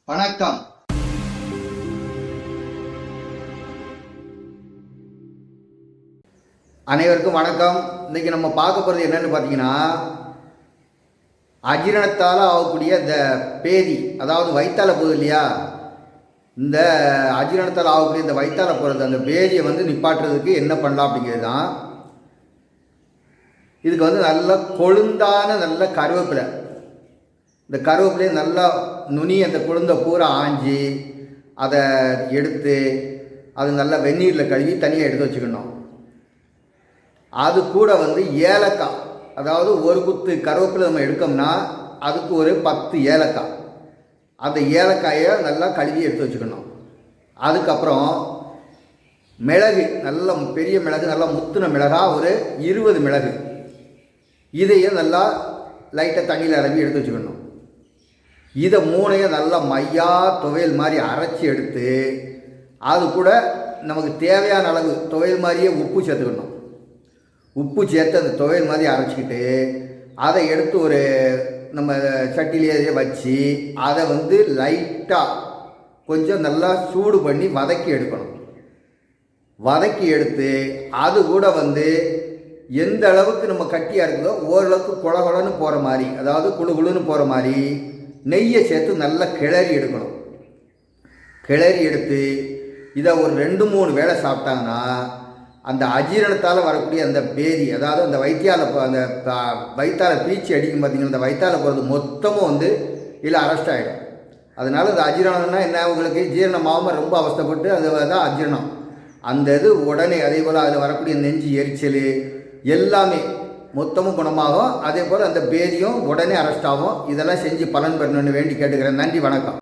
வணக்கம். அனைவருக்கும் வணக்கம். இன்றைக்கி நம்ம பார்க்க போகிறது என்னென்னு பார்த்தீங்கன்னா, அஜீரணத்தால் ஆகக்கூடிய இந்த பேதி, அதாவது வயிற்றால போகுது இல்லையா, இந்த அஜீரணத்தால் ஆகக்கூடிய இந்த வயிற்றால போகிறது அந்த பேதியை நிப்பாட்டுறதுக்கு என்ன பண்ணலாம் அப்படிங்கிறது தான். இதுக்கு நல்ல கொழுந்தான நல்ல கருவேப்பிலை, இந்த கருவேப்பிலையை நல்லா நுனி அந்த கொழுந்தை பூரா ஆஞ்சி அதை எடுத்து அது நல்லா வெந்நீரில் கழுவி தனியாக எடுத்து வச்சுக்கணும். அது கூட ஏலக்காய், அதாவது ஒரு குத்து கருவேப்பிலை நம்ம எடுக்கோம்னா அதுக்கு ஒரு 10 ஏலக்காய், அந்த ஏலக்காயை நல்லா கழுவி எடுத்து வச்சுக்கணும். அதுக்கப்புறம் மிளகு, நல்ல பெரிய மிளகு, நல்லா முத்துன மிளகாக ஒரு 20 மிளகு, இதையும் நல்லா லைட்டாக தண்ணியில் இறங்கி எடுத்து வச்சுக்கணும். இதை மூணையும் நல்லா மையா துவையல் மாதிரி அரைச்சி எடுத்து அது கூட நமக்கு தேவையான அளவு துவையல் மாதிரியே உப்பு சேர்த்துக்கணும். உப்பு சேர்த்து அந்த துவையல் மாதிரி அரைச்சிக்கிட்டு அதை எடுத்து ஒரு நம்ம சட்டிலேயே வச்சு அதை லைட்டாக கொஞ்சம் நல்லா சூடு பண்ணி வதக்கி எடுக்கணும். வதக்கி எடுத்து அது கூட எந்த அளவுக்கு நம்ம கட்டியாக இருக்குதோ ஓரளவுக்கு குழகுழன்னு போகிற மாதிரி, அதாவது குழுகுழுன்னு போகிற மாதிரி நெய்யை சேர்த்து நல்லா கிளறி எடுக்கணும். கிளறி எடுத்து இதை ஒரு 2-3 வேளை சாப்பிட்டாங்கன்னா அந்த அஜீரணத்தால் வரக்கூடிய அந்த பேதி, அதாவது அந்த அந்த வயிற்றால பீச்சி அடிக்கும் பார்த்திங்கன்னா, அந்த வயிற்றால போகிறது மொத்தமும் இல்லை அரெஸ்ட் ஆகிடும். அதனால் இந்த அஜீரணம்னா என்ன, உங்களுக்கு ஜீரணமாகாமல் ரொம்ப அவஸ்தைப்பட்டு அது தான் அஜீரணம். அந்த இது உடனே அதே போல் அதில் வரக்கூடிய நெஞ்சு எரிச்சல் எல்லாமே மொத்தமும் குணமாகும். அதே போல் அந்த பேதியும் உடனே அரெஸ்ட் ஆகும். இதெல்லாம் செஞ்சு பலன் பெறணும்னு வேண்டி கேட்டுக்கிறேன். நன்றி, வணக்கம்.